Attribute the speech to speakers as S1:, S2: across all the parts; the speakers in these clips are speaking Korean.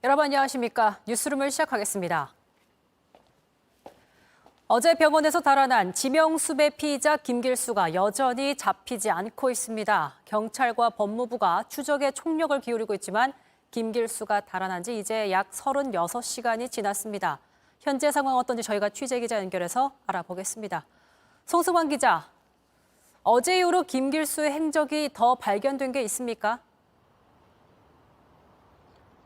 S1: 여러분 안녕하십니까? 뉴스룸을 시작하겠습니다. 어제 병원에서 달아난 지명수배 피의자 김길수가 여전히 잡히지 않고 있습니다. 경찰과 법무부가 추적에 총력을 기울이고 있지만 김길수가 달아난 지 이제 약 36시간이 지났습니다. 현재 상황 어떤지 저희가 취재기자 연결해서 알아보겠습니다. 송승환 기자, 어제 이후로 김길수의 행적이 더 발견된 게 있습니까?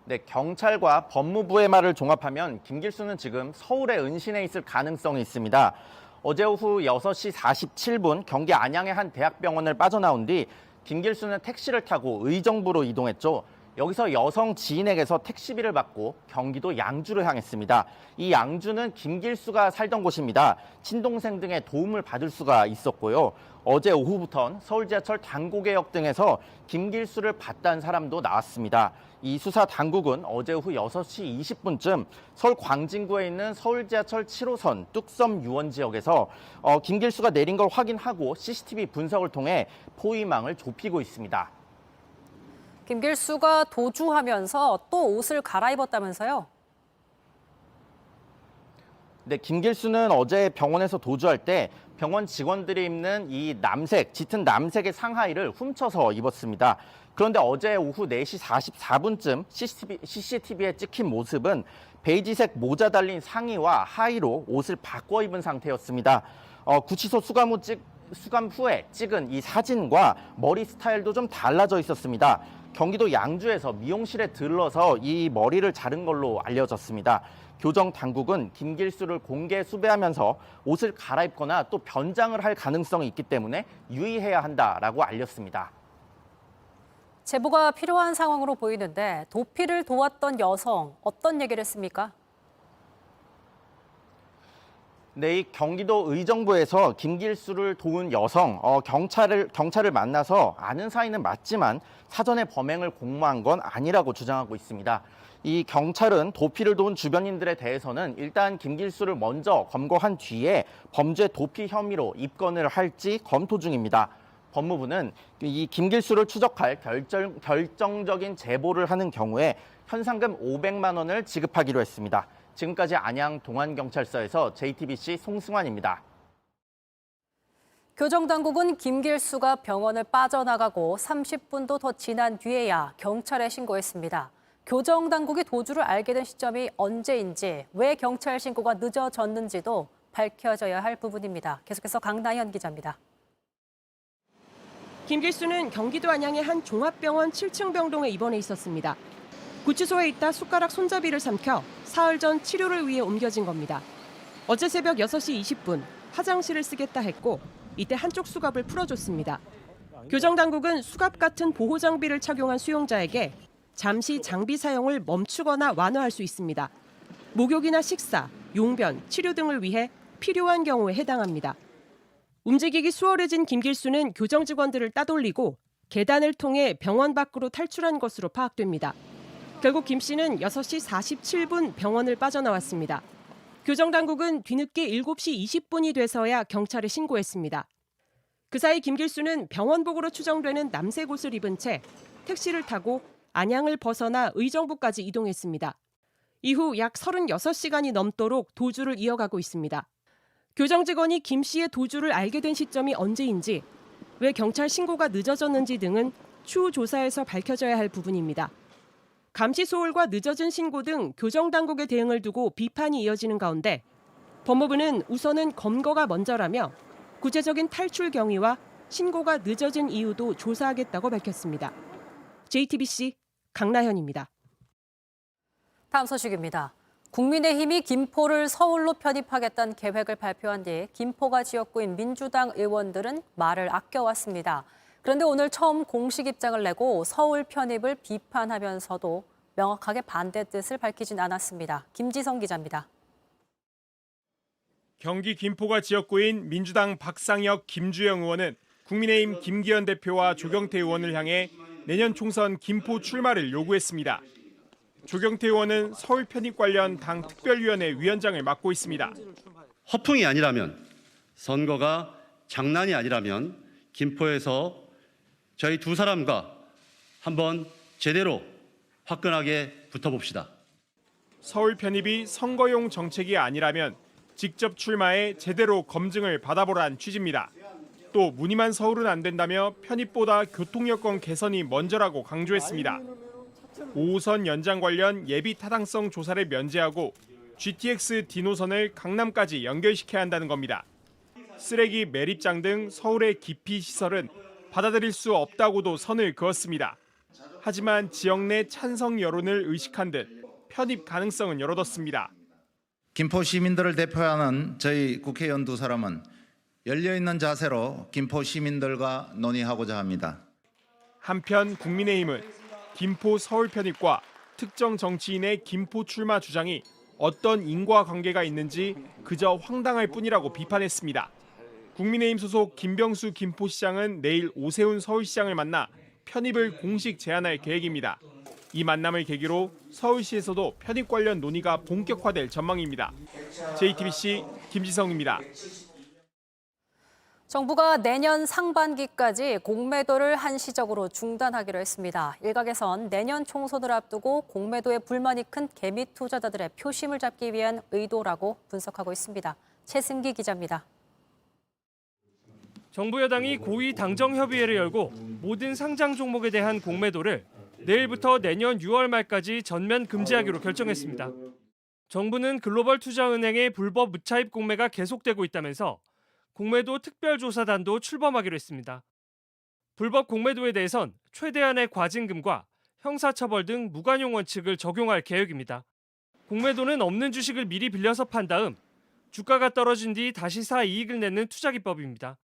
S2: 네, 경찰과 법무부의 말을 종합하면 김길수는 지금 서울의 은신에 있을 가능성이 있습니다. 어제 오후 6시 47분 경기 안양의 한 대학병원을 빠져나온 뒤 김길수는 택시를 타고 의정부로 이동했죠. 여기서 여성 지인에게서 택시비를 받고 경기도 양주를 향했습니다. 이 양주는 김길수가 살던 곳입니다. 친동생 등의 도움을 받을 수가 있었고요. 어제 오후부턴 서울 지하철 당고개역 등에서 김길수를 봤다는 사람도 나왔습니다. 이 수사 당국은 어제 오후 6시 20분쯤 서울 광진구에 있는 서울 지하철 7호선 뚝섬 유원 지역에서 김길수가 내린 걸 확인하고 CCTV 분석을 통해 포위망을 좁히고 있습니다.
S1: 김길수가 도주하면서 또 옷을 갈아입었다면서요?
S2: 네, 김길수는 어제 병원에서 도주할 때 병원 직원들이 입는 이 짙은 남색의 상하의를 훔쳐서 입었습니다. 그런데 어제 오후 4시 44분쯤 CCTV에 찍힌 모습은 베이지색 모자 달린 상의와 하의로 옷을 바꿔 입은 상태였습니다. 구치소 수감 후에 찍은 이 사진과 머리 스타일도 좀 달라져 있었습니다. 경기도 양주에서 미용실에 들러서 이 머리를 자른 걸로 알려졌습니다. 교정 당국은 김길수를 공개 수배하면서 옷을 갈아입거나 또 변장을 할 가능성이 있기 때문에 유의해야 한다라고 알렸습니다.
S1: 제보가 필요한 상황으로 보이는데 도피를 도왔던 여성, 어떤 얘기를 했습니까?
S2: 네, 이 경기도 의정부에서 김길수를 도운 여성, 경찰을 만나서 아는 사이는 맞지만 사전에 범행을 공모한 건 아니라고 주장하고 있습니다. 이 경찰은 도피를 도운 주변인들에 대해서는 일단 김길수를 먼저 검거한 뒤에 범죄 도피 혐의로 입건을 할지 검토 중입니다. 법무부는 이 김길수를 추적할 결정적인 제보를 하는 경우에 현상금 500만 원을 지급하기로 했습니다. 지금까지 안양 동안경찰서에서 JTBC 송승환입니다.
S1: 교정당국은 김길수가 병원을 빠져나가고 30분도 더 지난 뒤에야 경찰에 신고했습니다. 교정당국이 도주를 알게 된 시점이 언제인지, 왜 경찰 신고가 늦어졌는지도 밝혀져야 할 부분입니다. 계속해서 강나현 기자입니다.
S3: 김길수는 경기도 안양의 한 종합병원 7층 병동에 입원해 있었습니다. 구치소에 있다 숟가락 손잡이를 삼켜 사흘 전 치료를 위해 옮겨진 겁니다. 어제 새벽 6시 20분 화장실을 쓰겠다 했고 이때 한쪽 수갑을 풀어줬습니다. 교정당국은 수갑 같은 보호 장비를 착용한 수용자에게 잠시 장비 사용을 멈추거나 완화할 수 있습니다. 목욕이나 식사, 용변, 치료 등을 위해 필요한 경우에 해당합니다. 움직이기 수월해진 김길수는 교정 직원들을 따돌리고 계단을 통해 병원 밖으로 탈출한 것으로 파악됩니다. 결국 김 씨는 6시 47분 병원을 빠져나왔습니다. 교정당국은 뒤늦게 7시 20분이 돼서야 경찰에 신고했습니다. 그 사이 김길수는 병원복으로 추정되는 남색 옷을 입은 채 택시를 타고 안양을 벗어나 의정부까지 이동했습니다. 이후 약 36시간이 넘도록 도주를 이어가고 있습니다. 교정 직원이 김 씨의 도주를 알게 된 시점이 언제인지, 왜 경찰 신고가 늦어졌는지 등은 추후 조사에서 밝혀져야 할 부분입니다. 감시 소홀과 늦어진 신고 등 교정당국의 대응을 두고 비판이 이어지는 가운데 법무부는 우선은 검거가 먼저라며 구체적인 탈출 경위와 신고가 늦어진 이유도 조사하겠다고 밝혔습니다. JTBC 강나현입니다.
S1: 다음 소식입니다. 국민의힘이 김포를 서울로 편입하겠다는 계획을 발표한 뒤 김포가 지역구인 민주당 의원들은 말을 아껴왔습니다. 그런데 오늘 처음 공식 입장을 내고 서울 편입을 비판하면서도 명확하게 반대 뜻을 밝히진 않았습니다. 김지성 기자입니다.
S4: 경기 김포가 지역구인 민주당 박상혁, 김주영 의원은 국민의힘 김기현 대표와 조경태 의원을 향해 내년 총선 김포 출마를 요구했습니다. 조경태 의원은 서울 편입 관련 당 특별위원회 위원장을 맡고 있습니다.
S5: 허풍이 아니라면, 선거가 장난이 아니라면 김포에서 저희 두 사람과 한번 제대로 화끈하게 붙어봅시다.
S4: 서울 편입이 선거용 정책이 아니라면 직접 출마해 제대로 검증을 받아보란 취지입니다. 또 무늬만 서울은 안 된다며 편입보다 교통여건 개선이 먼저라고 강조했습니다. 5호선 연장 관련 예비 타당성 조사를 면제하고 GTX D노선을 강남까지 연결시켜야 한다는 겁니다. 쓰레기 매립장 등 서울의 기피 시설은 받아들일 수 없다고도 선을 그었습니다. 하지만 지역 내 찬성 여론을 의식한 듯 편입 가능성은 열어뒀습니다.
S6: 김포 시민들을 대표하는 저희 국회의원 두 사람은 열려있는 자세로 김포 시민들과 논의하고자 합니다.
S4: 한편 국민의힘은 김포 서울 편입과 특정 정치인의 김포 출마 주장이 어떤 인과관계가 있는지 그저 황당할 뿐이라고 비판했습니다. 국민의힘 소속 김병수 김포시장은 내일 오세훈 서울시장을 만나 편입을 공식 제안할 계획입니다. 이 만남을 계기로 서울시에서도 편입 관련 논의가 본격화될 전망입니다. JTBC 김지성입니다.
S1: 정부가 내년 상반기까지 공매도를 한시적으로 중단하기로 했습니다. 일각에선 내년 총선을 앞두고 공매도에 불만이 큰 개미 투자자들의 표심을 잡기 위한 의도라고 분석하고 있습니다. 최승기 기자입니다.
S7: 정부 여당이 고위 당정협의회를 열고 모든 상장 종목에 대한 공매도를 내일부터 내년 6월 말까지 전면 금지하기로 결정했습니다. 정부는 글로벌 투자은행의 불법 무차입 공매가 계속되고 있다면서 공매도 특별조사단도 출범하기로 했습니다. 불법 공매도에 대해선 최대한의 과징금과 형사처벌 등 무관용 원칙을 적용할 계획입니다. 공매도는 없는 주식을 미리 빌려서 판 다음 주가가 떨어진 뒤 다시 사 이익을 내는 투자기법입니다.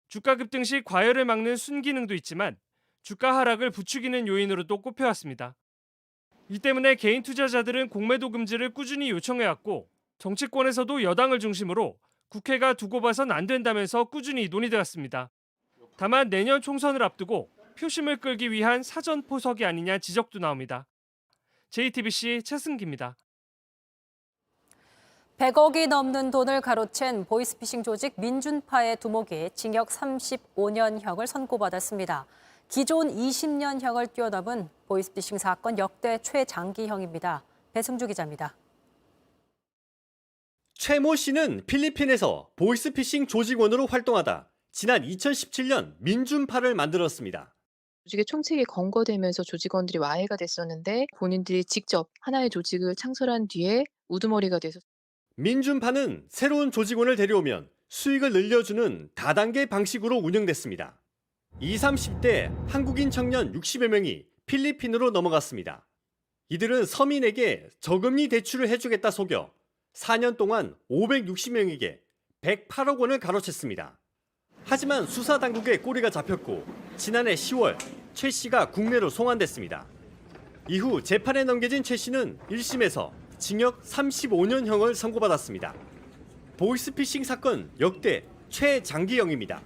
S7: 주가 급등 시 과열을 막는 순기능도 있지만 주가 하락을 부추기는 요인으로도 꼽혀왔습니다. 이 때문에 개인 투자자들은 공매도 금지를 꾸준히 요청해왔고 정치권에서도 여당을 중심으로 국회가 두고 봐선 안 된다면서 꾸준히 논의되었습니다. 다만 내년 총선을 앞두고 표심을 끌기 위한 사전 포석이 아니냐 지적도 나옵니다. JTBC 최승기입니다.
S1: 100억이 넘는 돈을 가로챈 보이스피싱 조직 민준파의 두목이 징역 35년형을 선고받았습니다. 기존 20년형을 뛰어넘은 보이스피싱 사건 역대 최장기형입니다. 배승주 기자입니다.
S8: 최모 씨는 필리핀에서 보이스피싱 조직원으로 활동하다 지난 2017년 민준파를 만들었습니다.
S9: 조직의 총책이 검거되면서 조직원들이 와해가 됐었는데 본인들이 직접 하나의 조직을 창설한 뒤에 우두머리가 돼서
S8: 민준파는 새로운 조직원을 데려오면 수익을 늘려주는 다단계 방식으로 운영됐습니다. 20, 30대 한국인 청년 60여 명이 필리핀으로 넘어갔습니다. 이들은 서민에게 저금리 대출을 해주겠다 속여 4년 동안 560명에게 108억 원을 가로챘습니다. 하지만 수사당국의 꼬리가 잡혔고 지난해 10월 최 씨가 국내로 송환됐습니다. 이후 재판에 넘겨진 최 씨는 1심에서 징역 35년형을 선고받았습니다. 보이스피싱 사건 역대 최장기형입니다.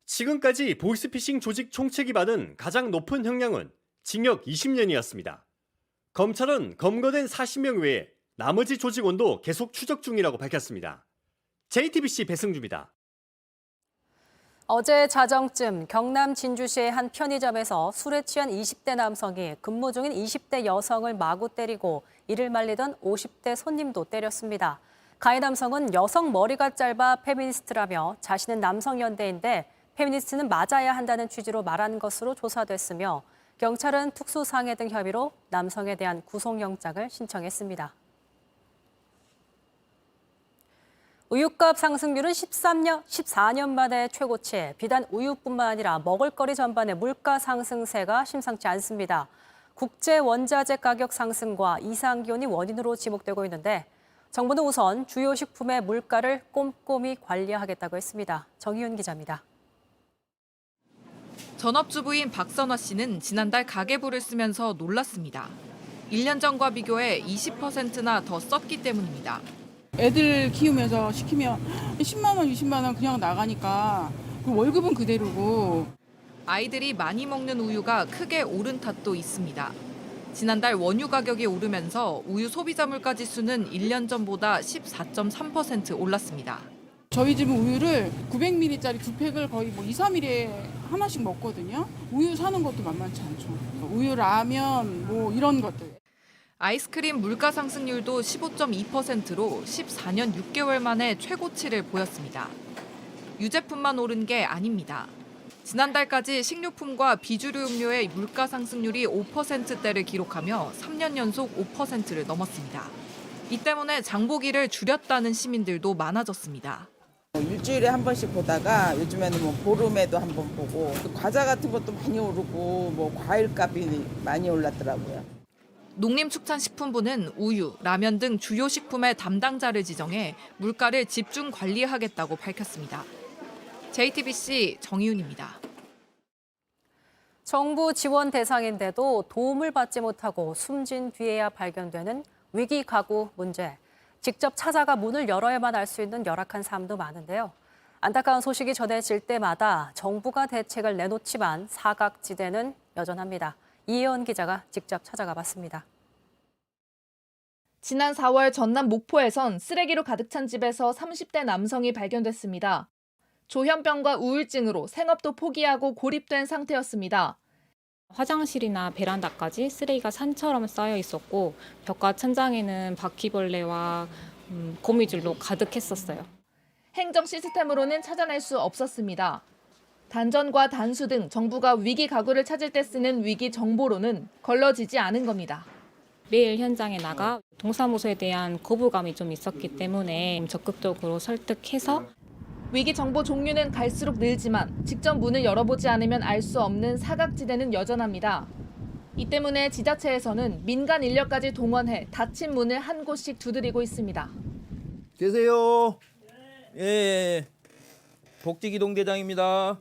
S8: 지금까지 보이스피싱 조직 총책이 받은 가장 높은 형량은 징역 20년이었습니다. 검찰은 검거된 40명 외에 나머지 조직원도 계속 추적 중이라고 밝혔습니다. JTBC 배승주입니다.
S1: 어제 자정쯤 경남 진주시의 한 편의점에서 술에 취한 20대 남성이 근무 중인 20대 여성을 마구 때리고 이를 말리던 50대 손님도 때렸습니다. 가해 남성은 여성 머리가 짧아 페미니스트라며 자신은 남성 연대인데 페미니스트는 맞아야 한다는 취지로 말한 것으로 조사됐으며 경찰은 특수상해 등 혐의로 남성에 대한 구속영장을 신청했습니다. 우유값 상승률은 14년 만에 최고치에 비단 우유뿐만 아니라 먹을거리 전반의 물가 상승세가 심상치 않습니다. 국제 원자재 가격 상승과 이상기온이 원인으로 지목되고 있는데 정부는 우선 주요 식품의 물가를 꼼꼼히 관리하겠다고 했습니다. 정희윤 기자입니다.
S10: 전업주부인 박선화 씨는 지난달 가계부를 쓰면서 놀랐습니다. 1년 전과 비교해 20%나 더 썼기 때문입니다.
S11: 애들 키우면서 시키면 10만 원, 20만 원 그냥 나가니까 월급은 그대로고.
S10: 아이들이 많이 먹는 우유가 크게 오른 탓도 있습니다. 지난달 원유 가격이 오르면서 우유 소비자 물가 지수는 1년 전보다 14.3% 올랐습니다.
S11: 저희 집은 우유를 900ml짜리 2팩을 거의 2, 3일에 하나씩 먹거든요. 우유 사는 것도 만만치 않죠. 우유, 라면, 이런 것들.
S10: 아이스크림 물가 상승률도 15.2%로 14년 6개월 만에 최고치를 보였습니다. 유제품만 오른 게 아닙니다. 지난달까지 식료품과 비주류 음료의 물가 상승률이 5%대를 기록하며 3년 연속 5%를 넘었습니다. 이 때문에 장보기를 줄였다는 시민들도 많아졌습니다.
S11: 일주일에 한 번씩 보다가 요즘에는 뭐 보름에도 한 번 보고 과자 같은 것도 많이 오르고 뭐 과일값이 많이 올랐더라고요.
S10: 농림축산식품부는 우유, 라면 등 주요 식품의 담당자를 지정해 물가를 집중 관리하겠다고 밝혔습니다. JTBC 정희윤입니다.
S1: 정부 지원 대상인데도 도움을 받지 못하고 숨진 뒤에야 발견되는 위기 가구 문제. 직접 찾아가 문을 열어야만 알 수 있는 열악한 삶도 많은데요. 안타까운 소식이 전해질 때마다 정부가 대책을 내놓지만 사각지대는 여전합니다. 이혜원 기자가 직접 찾아가 봤습니다.
S12: 지난 4월 전남 목포에선 쓰레기로 가득 찬 집에서 30대 남성이 발견됐습니다. 조현병과 우울증으로 생업도 포기하고 고립된 상태였습니다.
S13: 화장실이나 베란다까지 쓰레기가 산처럼 쌓여 있었고 벽과 천장에는 바퀴벌레와 거미줄로 가득했었어요.
S12: 행정 시스템으로는 찾아낼 수 없었습니다. 단전과 단수 등 정부가 위기 가구를 찾을 때 쓰는 위기 정보로는 걸러지지 않은 겁니다.
S13: 매일 현장에 나가 동사무소에 대한 거부감이 좀 있었기 때문에 적극적으로 설득해서
S12: 위기 정보 종류는 갈수록 늘지만 직접 문을 열어보지 않으면 알 수 없는 사각지대는 여전합니다. 이 때문에 지자체에서는 민간 인력까지 동원해 닫힌 문을 한 곳씩 두드리고 있습니다.
S14: 계세요? 예. 복지기동대장입니다.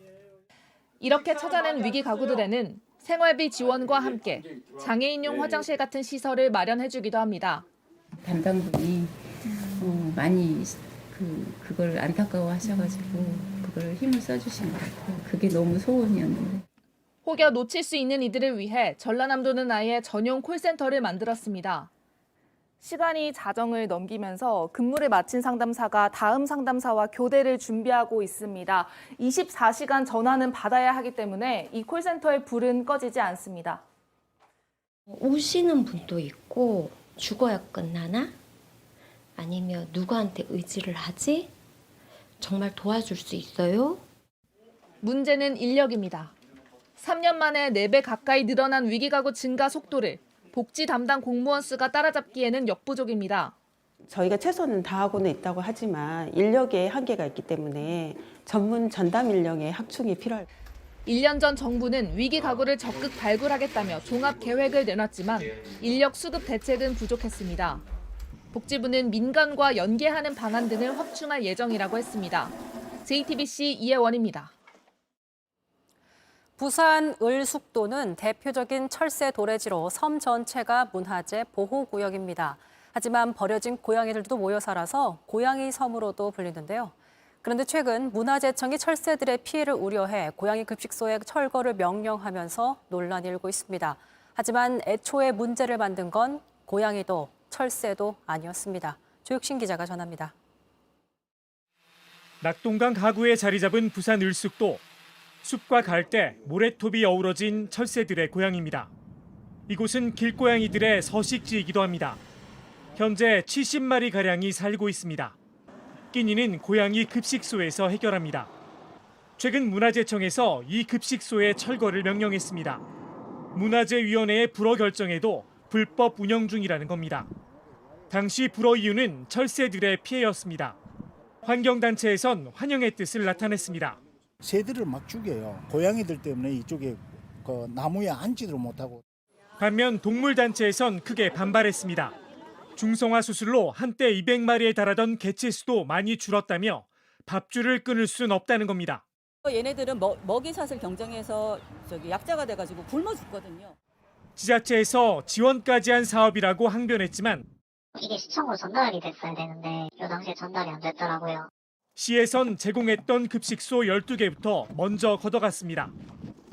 S12: 이렇게 찾아낸 위기 가구들에는 생활비 지원과 함께 장애인용 화장실 같은 시설을 마련해주기도 합니다.
S15: 담당분이 많이 그걸 안타까워하셔가지고 그걸 힘을 써주신 것 같아요. 그게 너무 소원이었는데.
S12: 혹여 놓칠 수 있는 이들을 위해 전라남도는 아예 전용 콜센터를 만들었습니다. 시간이 자정을 넘기면서 근무를 마친 상담사가 다음 상담사와 교대를 준비하고 있습니다. 24시간 전화는 받아야 하기 때문에 이 콜센터의 불은 꺼지지 않습니다.
S16: 오시는 분도 있고 죽어야 끝나나? 아니면 누구한테 의지를 하지? 정말 도와줄 수 있어요?
S12: 문제는 인력입니다. 3년 만에 4배 가까이 늘어난 위기가구 증가 속도를 복지 담당 공무원 수가 따라잡기에는 역부족입니다.
S17: 저희가 최선은 다하고는 있다고 하지만 인력에 한계가 있기 때문에 전문 전담 인력의 확충이 필요할
S12: 1년 전 정부는 위기 가구를 적극 발굴하겠다며 종합 계획을 내놨지만 인력 수급 대책은 부족했습니다. 복지부는 민간과 연계하는 방안 등을 확충할 예정이라고 했습니다. JTBC 이혜원입니다.
S1: 부산 을숙도는 대표적인 철새 도래지로 섬 전체가 문화재 보호구역입니다. 하지만 버려진 고양이들도 모여 살아서 고양이 섬으로도 불리는데요. 그런데 최근 문화재청이 철새들의 피해를 우려해 고양이 급식소의 철거를 명령하면서 논란이 일고 있습니다. 하지만 애초에 문제를 만든 건 고양이도 철새도 아니었습니다. 조육신 기자가 전합니다.
S7: 낙동강 하구에 자리 잡은 부산 을숙도. 숲과 갈대, 모래톱이 어우러진 철새들의 고향입니다. 이곳은 길고양이들의 서식지이기도 합니다. 현재 70마리가량이 살고 있습니다. 끼니는 고양이 급식소에서 해결합니다. 최근 문화재청에서 이 급식소의 철거를 명령했습니다. 문화재위원회의 불허 결정에도 불법 운영 중이라는 겁니다. 당시 불허 이유는 철새들의 피해였습니다. 환경단체에선 환영의 뜻을 나타냈습니다.
S18: 새들을 막 죽여요. 고양이들 때문에 이쪽에 나무에 앉지도 못하고.
S7: 반면 동물단체에선 크게 반발했습니다. 중성화 수술로 한때 200마리에 달하던 개체 수도 많이 줄었다며 밥줄을 끊을 순 없다는 겁니다.
S19: 얘네들은 먹이사슬 경쟁에서 약자가 돼가지고 굶어 죽거든요.
S7: 지자체에서 지원까지 한 사업이라고 항변했지만
S20: 이게 시청으로 전달이 됐어야 되는데 이 당시에 전달이 안 됐더라고요.
S7: 시에선 제공했던 급식소 12개부터 먼저 걷어갔습니다.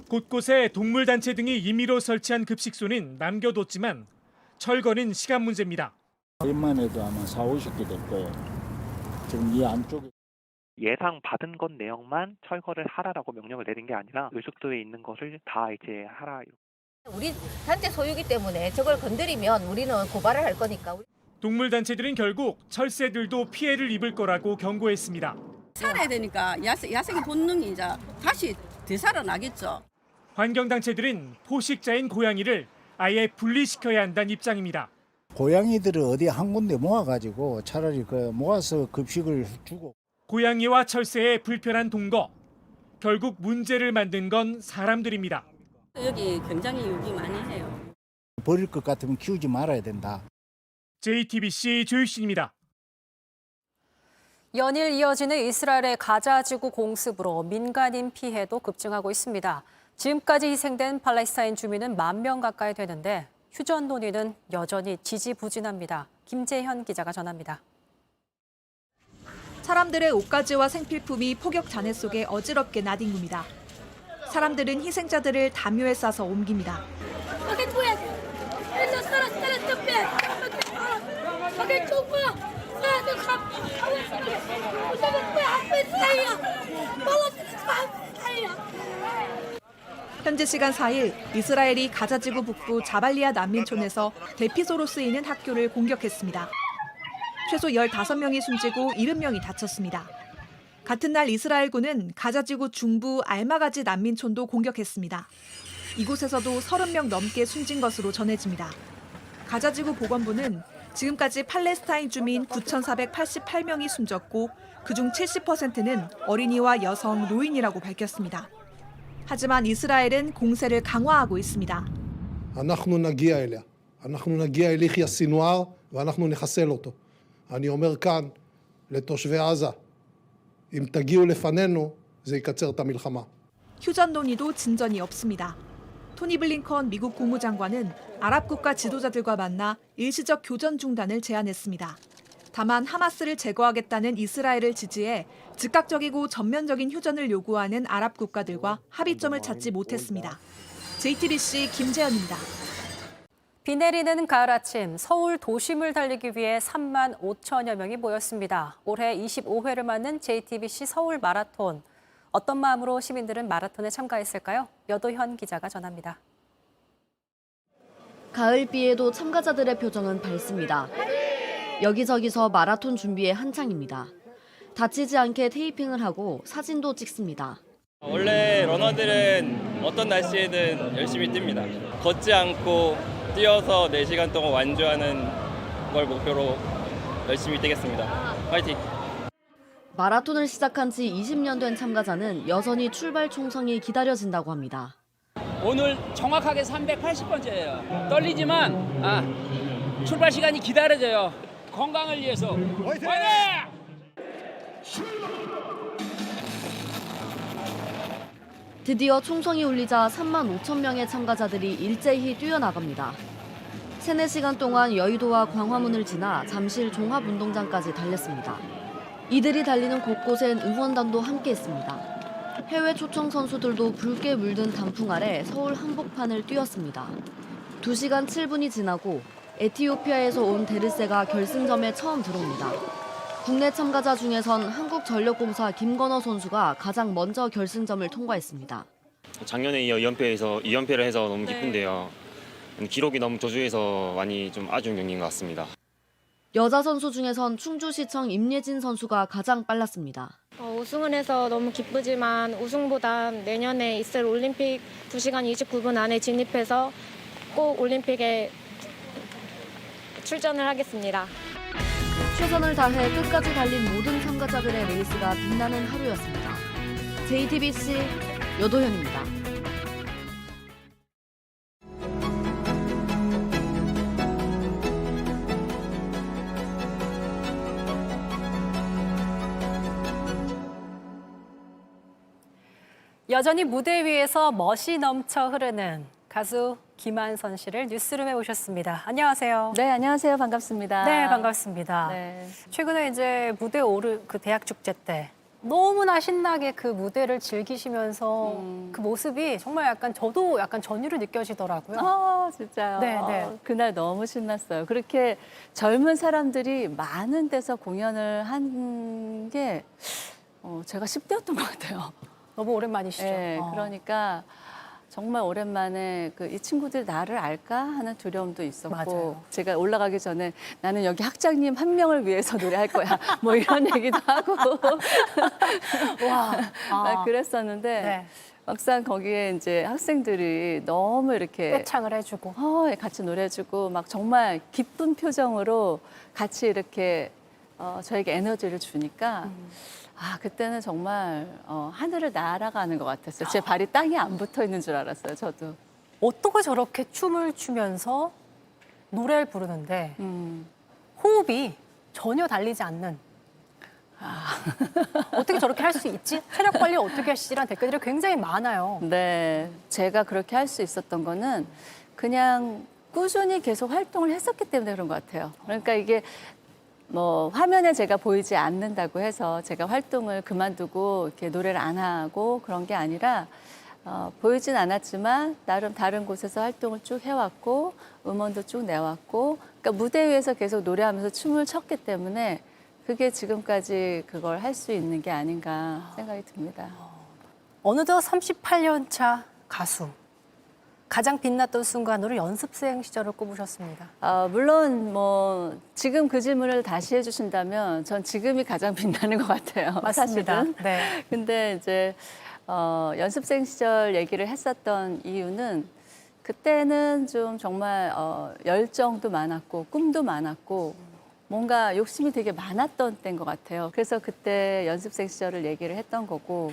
S7: 곳곳에 동물단체 등이 임의로 설치한 급식소는 남겨뒀지만 철거는 시간 문제입니다.
S18: 일만 해도 아마 4, 50개 될 거예요. 지금 이 안쪽에.
S21: 예상 받은 것 내용만 철거를 하라라고 명령을 내린 게 아니라 을숙도에 있는 것을 다 이제 하라.
S2: 우리 단체 소유기 때문에 저걸 건드리면 우리는 고발을 할 거니까.
S7: 동물단체들은 결국 철새들도 피해를 입을 거라고 경고했습니다.
S22: 살아야 되니까 야생의 본능이 이제 다시 되살아나겠죠.
S7: 환경단체들은 포식자인 고양이를 아예 분리시켜야 한다는 입장입니다.
S18: 고양이들을 어디 한 군데 모아가지고 차라리 모아서 급식을 주고.
S7: 고양이와 철새의 불편한 동거. 결국 문제를 만든 건 사람들입니다.
S22: 여기 굉장히 유기 많이 해요.
S18: 버릴 것 같으면 키우지 말아야 된다.
S7: JTBC 조유신입니다.
S1: 연일 이어지는 이스라엘의 가자 지구 공습으로 민간인 피해도 급증하고 있습니다. 지금까지 희생된 팔레스타인 주민은 10,000명 가까이 되는데 휴전 논의는 여전히 지지부진합니다. 김재현 기자가 전합니다.
S10: 사람들의 옷가지와 생필품이 폭격 잔해 속에 어지럽게 나뒹굽니다. 사람들은 희생자들을 담요에 싸서 옮깁니다. 현지 시간 4일 이스라엘이 가자지구 북부 자발리아 난민촌에서 대피소로 쓰이는 학교를 공격했습니다. 최소 15명이 숨지고 70명이 다쳤습니다. 같은 날 이스라엘군은 가자지구 중부 알마가지 난민촌도 공격했습니다. 이곳에서도 30명 넘게 숨진 것으로 전해집니다. 가자지구 보건부는 지금까지 팔레스타인 주민 9,488명이 숨졌고 그중 70%는 어린이와 여성, 노인이라고 밝혔습니다. 하지만 이스라엘은 공세를 강화하고 있습니다.
S23: אנחנו נגיע אליה. אנחנו נגיע אל יחיא סינואר ואנחנו נחסל אותו. אני אומר כאן לתושבי עזה, אם תגיעו לפנינו, זה יקצר את המלחמה.
S10: 휴전 논의도 진전이 없습니다. 토니 블링컨 미국 국무장관은 아랍 국가 지도자들과 만나 일시적 교전 중단을 제안했습니다. 다만 하마스를 제거하겠다는 이스라엘을 지지해 즉각적이고 전면적인 휴전을 요구하는 아랍 국가들과 합의점을 찾지 못했습니다. JTBC 김재현입니다.
S1: 비 내리는 가을 아침, 서울 도심을 달리기 위해 35,000여 명이 모였습니다. 올해 25회를 맞는 JTBC 서울 마라톤. 어떤 마음으로 시민들은 마라톤에 참가했을까요? 여도현 기자가 전합니다.
S24: 가을비에도 참가자들의 표정은 밝습니다. 여기저기서 마라톤 준비에 한창입니다. 다치지 않게 테이핑을 하고 사진도 찍습니다.
S25: 원래 러너들은 어떤 날씨에든 열심히 뜁니다. 걷지 않고 뛰어서 4시간 동안 완주하는 걸 목표로 열심히 뛰겠습니다. 파이팅!
S24: 마라톤을 시작한 지 20년 된 참가자는 여전히 출발 총성이 기다려진다고 합니다.
S26: 오늘 정확하게 380번째예요. 떨리지만 출발 시간이 기다려져요. 건강을 위해서. 화이팅!
S24: 드디어 총성이 울리자 35,000명의 참가자들이 일제히 뛰어나갑니다. 3-4시간 동안 여의도와 광화문을 지나 잠실 종합운동장까지 달렸습니다. 이들이 달리는 곳곳엔 응원단도 함께했습니다. 해외 초청 선수들도 붉게 물든 단풍 아래 서울 한복판을 뛰었습니다. 2시간 7분이 지나고 에티오피아에서 온 데르세가 결승점에 처음 들어옵니다. 국내 참가자 중에선 한국전력공사 김건호 선수가 가장 먼저 결승점을 통과했습니다.
S27: 작년에 이어 2연패를 해서 너무 기쁜데요. 기록이 너무 저조해서 많이 좀 아쉬운 경기인 것 같습니다.
S24: 여자 선수 중에선 충주시청 임예진 선수가 가장 빨랐습니다.
S13: 우승을 해서 너무 기쁘지만 우승보다 내년에 있을 올림픽 2시간 29분 안에 진입해서 꼭 올림픽에 출전을 하겠습니다.
S24: 최선을 다해 끝까지 달린 모든 참가자들의 레이스가 빛나는 하루였습니다. JTBC 여도현입니다.
S1: 여전히 무대 위에서 멋이 넘쳐 흐르는 가수 김한선 씨를 뉴스룸에 모셨습니다. 안녕하세요.
S28: 네, 안녕하세요. 반갑습니다.
S1: 네, 반갑습니다.
S28: 네.
S1: 최근에 이제 무대 오르 그 대학 축제 때 너무나 신나게 그 무대를 즐기시면서 그 모습이 정말 약간 저도 약간 전율을 느껴지더라고요.
S28: 진짜요?
S1: 네, 네.
S28: 그날 너무 신났어요. 그렇게 젊은 사람들이 많은 데서 공연을 한 게 제가 10대였던 것 같아요.
S1: 너무 오랜만이시죠?
S28: 네, 그러니까 정말 오랜만에 이 친구들이 나를 알까 하는 두려움도 있었고
S1: 맞아요.
S28: 제가 올라가기 전에 나는 여기 학장님 한 명을 위해서 노래할 거야 뭐 이런 얘기도 하고
S1: 와.
S28: 막 그랬었는데
S1: 네.
S28: 막상 거기에 이제 학생들이 너무 이렇게
S1: 떼창을 해주고.
S28: 같이 노래해주고 막 정말 기쁜 표정으로 같이 이렇게 저에게 에너지를 주니까 그때는 정말 하늘을 날아가는 것 같았어요. 제 발이 땅에 안 붙어 있는 줄 알았어요, 저도.
S1: 어떻게 저렇게 춤을 추면서 노래를 부르는데 호흡이 전혀 달리지 않는. 어떻게 저렇게 할 수 있지? 체력 관리 어떻게 하시지라는 댓글들이 굉장히 많아요.
S28: 네, 제가 그렇게 할 수 있었던 거는 그냥 꾸준히 계속 활동을 했었기 때문에 그런 것 같아요. 그러니까 이게 뭐 화면에 제가 보이지 않는다고 해서 제가 활동을 그만두고 이렇게 노래를 안 하고 그런 게 아니라 보이진 않았지만 나름 다른 곳에서 활동을 쭉 해왔고 음원도 쭉 내왔고 그러니까 무대 위에서 계속 노래하면서 춤을 췄기 때문에 그게 지금까지 그걸 할 수 있는 게 아닌가 생각이 듭니다.
S1: 어느덧 38년 차 가수. 가장 빛났던 순간으로 연습생 시절을 꼽으셨습니다.
S28: 물론 뭐 지금 그 질문을 다시 해주신다면 전 지금이 가장 빛나는 것 같아요.
S1: 맞습니다.
S28: 사실은.
S1: 네.
S28: 근데 이제 연습생 시절 얘기를 했었던 이유는 그때는 좀 정말 열정도 많았고 꿈도 많았고 뭔가 욕심이 되게 많았던 때인 것 같아요. 그래서 그때 연습생 시절을 얘기를 했던 거고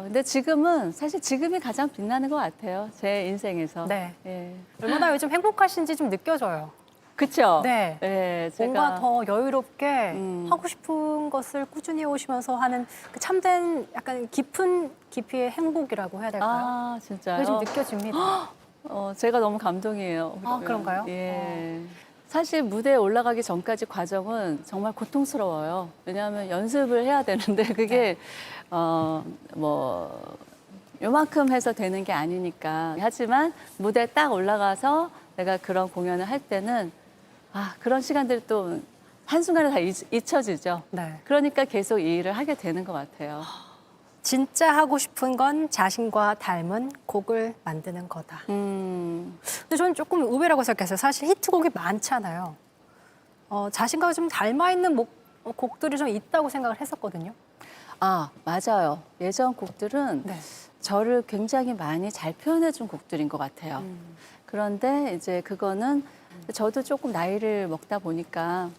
S28: 근데 지금은 사실 지금이 가장 빛나는 것 같아요. 제 인생에서.
S1: 네.
S28: 예.
S1: 얼마나 요즘 행복하신지 좀 느껴져요.
S28: 그렇죠.
S1: 네.
S28: 예,
S1: 뭔가
S28: 제가
S1: 더 여유롭게 하고 싶은 것을 꾸준히 해오시면서 하는 그 참된 약간 깊은 깊이의 행복이라고 해야 될까요?
S28: 진짜요?
S1: 그게 좀 느껴집니다.
S28: 제가 너무 감동이에요.
S1: 그런가요?
S28: 예. 사실 무대에 올라가기 전까지 과정은 정말 고통스러워요. 왜냐하면 연습을 해야 되는데 그게 뭐 요만큼 해서 되는 게 아니니까. 하지만 무대에 딱 올라가서 내가 그런 공연을 할 때는 그런 시간들이 또 한순간에 다 잊혀지죠.
S1: 네.
S28: 그러니까 계속 이 일을 하게 되는 것 같아요.
S1: 진짜 하고 싶은 건 자신과 닮은 곡을 만드는 거다. 근데 저는 조금 의외라고 생각했어요. 사실 히트곡이 많잖아요. 자신과 좀 닮아 있는 곡들이 좀 있다고 생각을 했었거든요.
S28: 맞아요. 예전 곡들은
S1: 네.
S28: 저를 굉장히 많이 잘 표현해준 곡들인 것 같아요. 그런데 이제 그거는 저도 조금 나이를 먹다 보니까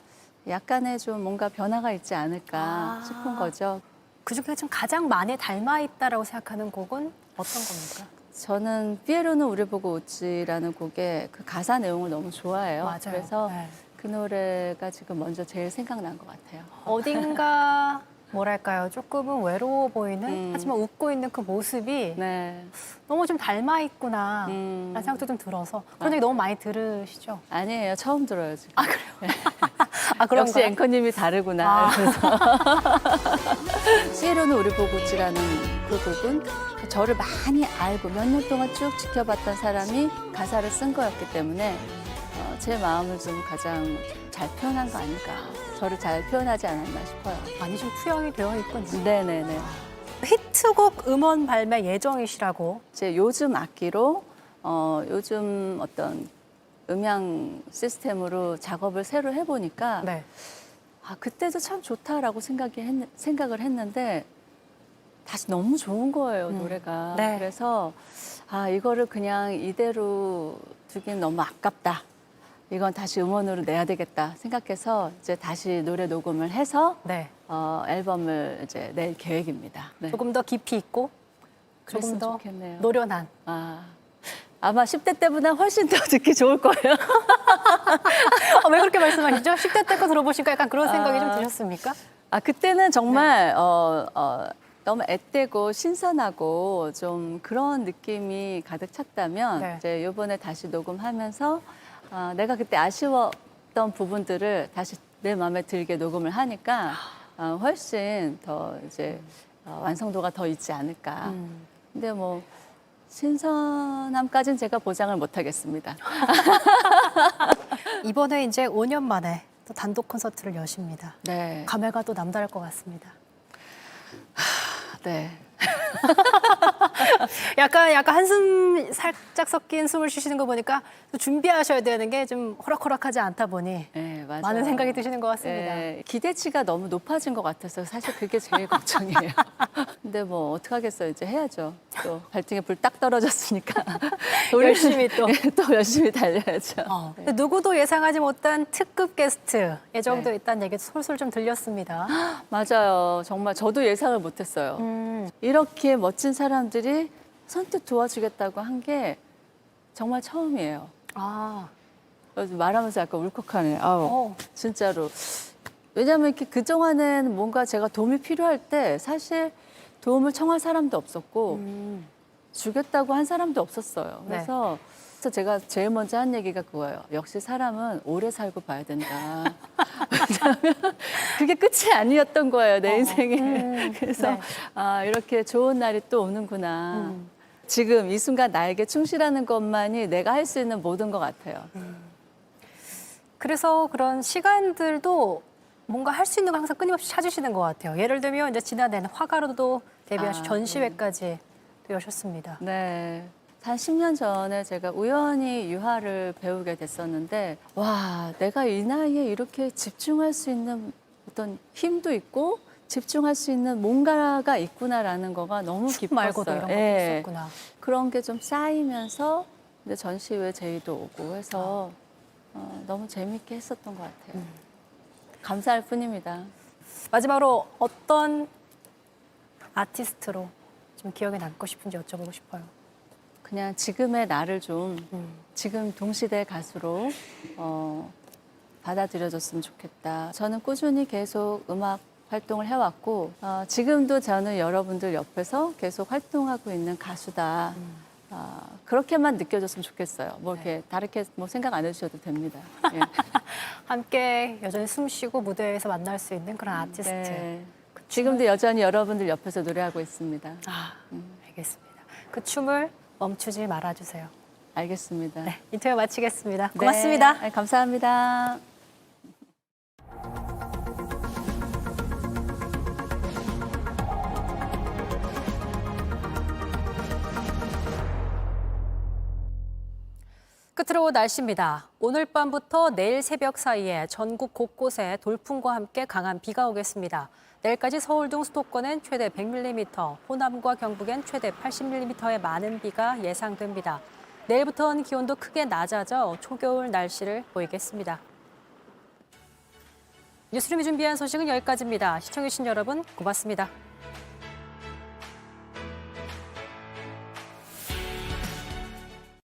S28: 약간의 좀 뭔가 변화가 있지 않을까 싶은 거죠.
S1: 그중에 좀 가장 많이 닮아 있다라고 생각하는 곡은 어떤 겁니까?
S28: 저는 피에로는 우리 보고 웃지라는 곡의 그 가사 내용을 너무 좋아해요.
S1: 맞아요.
S28: 그래서
S1: 네.
S28: 그 노래가 지금 먼저 제일 생각난 것 같아요.
S1: 어딘가 뭐랄까요? 조금은 외로워 보이는 하지만 웃고 있는 그 모습이
S28: 네.
S1: 너무 좀 닮아 있구나 라는 생각도 좀 들어서 그런 얘기 너무 많이 들으시죠?
S28: 아니에요. 처음 들어요, 지금.
S1: 그래요?
S28: 역시
S1: 그런가요?
S28: 앵커님이 다르구나. 그래서 피에로는 우리 보고 웃지라는 그 곡은 저를 많이 알고 몇 년 동안 쭉 지켜봤던 사람이 가사를 쓴 거였기 때문에 제 마음을 좀 가장 잘 표현한 거 아닐까. 저를 잘 표현하지 않았나 싶어요.
S1: 많이 좀 투영이 되어 있군요.
S28: 네네네.
S1: 히트곡 음원 발매 예정이시라고.
S28: 이제 요즘 악기로 요즘 어떤 음향 시스템으로 작업을 새로 해보니까
S1: 네.
S28: 그때도 참 좋다라고 생각을 했는데 다시 너무 좋은 거예요, 노래가.
S1: 네.
S28: 그래서 이거를 그냥 이대로 두기는 너무 아깝다. 이건 다시 음원으로 내야 되겠다 생각해서 이제 다시 노래 녹음을 해서
S1: 네.
S28: 앨범을 이제 낼 계획입니다. 네.
S1: 조금 더 깊이 있고 조금
S28: 그랬으면
S1: 더
S28: 좋겠네요.
S1: 노련한.
S28: 아마 10대 때보다 훨씬 더 듣기 좋을 거예요.
S1: 왜 그렇게 말씀하시죠? 10대 때 거 들어보시니까 약간 그런 생각이 좀 드셨습니까?
S28: 그때는 정말 너무 앳되고 신선하고 좀 그런 느낌이 가득 찼다면
S1: 네.
S28: 이제 이번에 다시 녹음하면서 내가 그때 아쉬웠던 부분들을 다시 내 마음에 들게 녹음을 하니까 훨씬 더 이제 완성도가 더 있지 않을까. 근데 뭐 신선함까지는 제가 보장을 못 하겠습니다.
S1: 이번에 이제 5년 만에 또 단독 콘서트를 여십니다.
S28: 네.
S1: 감회가 또 남다를 것 같습니다.
S28: 네.
S1: 약간 한숨 살짝 섞인 숨을 쉬시는 거 보니까 또 준비하셔야 되는 게 좀 호락호락하지 않다 보니
S28: 네, 맞아요.
S1: 많은 생각이 드시는 것 같습니다.
S28: 네, 기대치가 너무 높아진 것 같아서 사실 그게 제일 걱정이에요. 근데 뭐 어떡하겠어요. 이제 해야죠. 또 발등에 불 딱 떨어졌으니까
S1: 열심히 또.
S28: 또 열심히 달려야죠.
S1: 근데 누구도 예상하지 못한 특급 게스트 예정돼 있다는 얘기 솔솔 좀 들렸습니다.
S28: 맞아요. 정말 저도 예상을 못했어요. 이렇게 멋진 사람들이 선뜻 도와주겠다고 한 게 정말 처음이에요. 그래서 말하면서 약간 울컥하네요. 아우, 진짜로. 왜냐하면 이렇게 그동안은 뭔가 제가 도움이 필요할 때 사실 도움을 청할 사람도 없었고 주겠다고 한 사람도 없었어요. 그래서 제가 제일 먼저 한 얘기가 그거예요. 역시 사람은 오래 살고 봐야 된다. 그게 끝이 아니었던 거예요, 내 인생에. 그래서 이렇게 좋은 날이 또 오는구나. 지금 이 순간 나에게 충실하는 것만이 내가 할 수 있는 모든 것 같아요.
S1: 그래서 그런 시간들도 뭔가 할 수 있는 걸 항상 끊임없이 찾으시는 것 같아요. 예를 들면 이제 지난해는 화가로도 데뷔하시고 전시회까지 또 여셨습니다.
S28: 네. 한 10년 전에 제가 우연히 유화를 배우게 됐었는데 와, 내가 이 나이에 이렇게 집중할 수 있는 어떤 힘도 있고 집중할 수 있는 뭔가가 있구나라는 거가 너무 기뻤어요.
S1: 말고도 이런 것도 있었구나.
S28: 그런 게 좀 쌓이면서 근데 전시회 제의도 오고 해서 너무 재밌게 했었던 것 같아요. 감사할 뿐입니다.
S1: 마지막으로 어떤 아티스트로 좀 기억에 남고 싶은지 여쭤보고 싶어요.
S28: 그냥 지금의 나를 좀 지금 동시대 가수로 받아들여줬으면 좋겠다. 저는 꾸준히 계속 음악 활동을 해왔고 지금도 저는 여러분들 옆에서 계속 활동하고 있는 가수다. 그렇게만 느껴졌으면 좋겠어요. 뭐 이렇게 다르게 뭐 생각 안 해주셔도 됩니다. 예.
S1: 함께 여전히 숨 쉬고 무대에서 만날 수 있는 그런 아티스트.
S28: 네. 지금도 여전히 여러분들 옆에서 노래하고 있습니다.
S1: 알겠습니다. 그 춤을 멈추지 말아주세요.
S28: 알겠습니다.
S1: 네, 인터뷰 마치겠습니다. 고맙습니다.
S28: 네, 감사합니다.
S1: 끝으로 날씨입니다. 오늘 밤부터 내일 새벽 사이에 전국 곳곳에 돌풍과 함께 강한 비가 오겠습니다. 내일까지 서울 등 수도권엔 최대 100mm, 호남과 경북엔 최대 80mm의 많은 비가 예상됩니다. 내일부터는 기온도 크게 낮아져 초겨울 날씨를 보이겠습니다. 뉴스룸이 준비한 소식은 여기까지입니다. 시청해주신 여러분 고맙습니다.